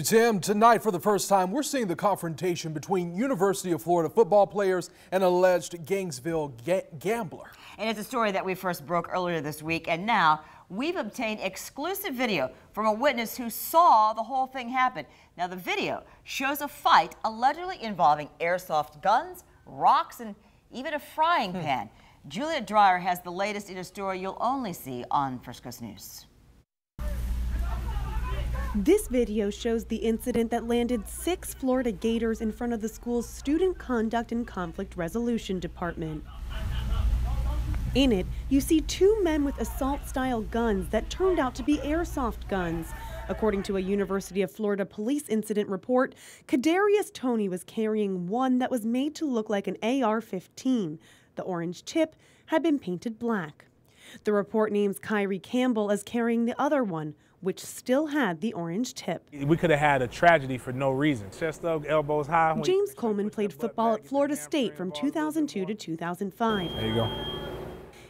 Tim, tonight for the first time, we're seeing the confrontation between University of Florida football players and alleged Gainesville gambler. And it's a story that we first broke earlier this week, and now we've obtained exclusive video from a witness who saw the whole thing happen. Now, the video shows a fight allegedly involving airsoft guns, rocks, and even a frying pan. Juliet Dreyer has the latest in a story you'll only see on First Coast News. This video shows the incident that landed 6 Florida Gators in front of the school's Student Conduct and Conflict Resolution Department. In it, you see 2 men with assault-style guns that turned out to be airsoft guns. According to a University of Florida police incident report, Kadarius Toney was carrying one that was made to look like an AR-15. The orange tip had been painted black. The report names Kyrie Campbell as carrying the other one, which still had the orange tip. We could have had a tragedy for no reason. Chest up, elbows high. James Coleman played football at Florida State from 2002 to 2005. There you go.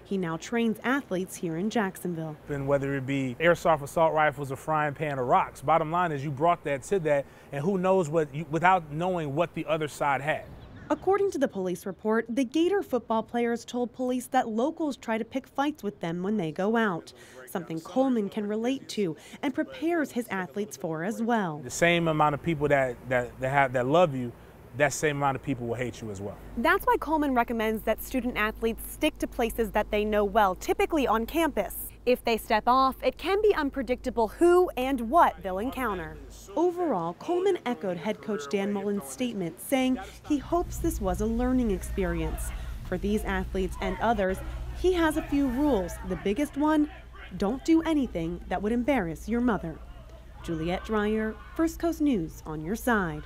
He now trains athletes here in Jacksonville. And whether it be airsoft assault rifles, a frying pan, or rocks, bottom line is you brought that to that, and who knows what, without knowing what the other side had. According to the police report, the Gator football players told police that locals try to pick fights with them when they go out, something Coleman can relate to and prepares his athletes for as well. The same amount of people that love you, that same amount of people will hate you as well. That's why Coleman recommends that student athletes stick to places that they know well, typically on campus. If they step off, it can be unpredictable who and what they'll encounter. Overall, Coleman echoed head coach Dan Mullen's statement, saying he hopes this was a learning experience. For these athletes and others, he has a few rules. The biggest one, don't do anything that would embarrass your mother. Juliet Dreyer, First Coast News on your side.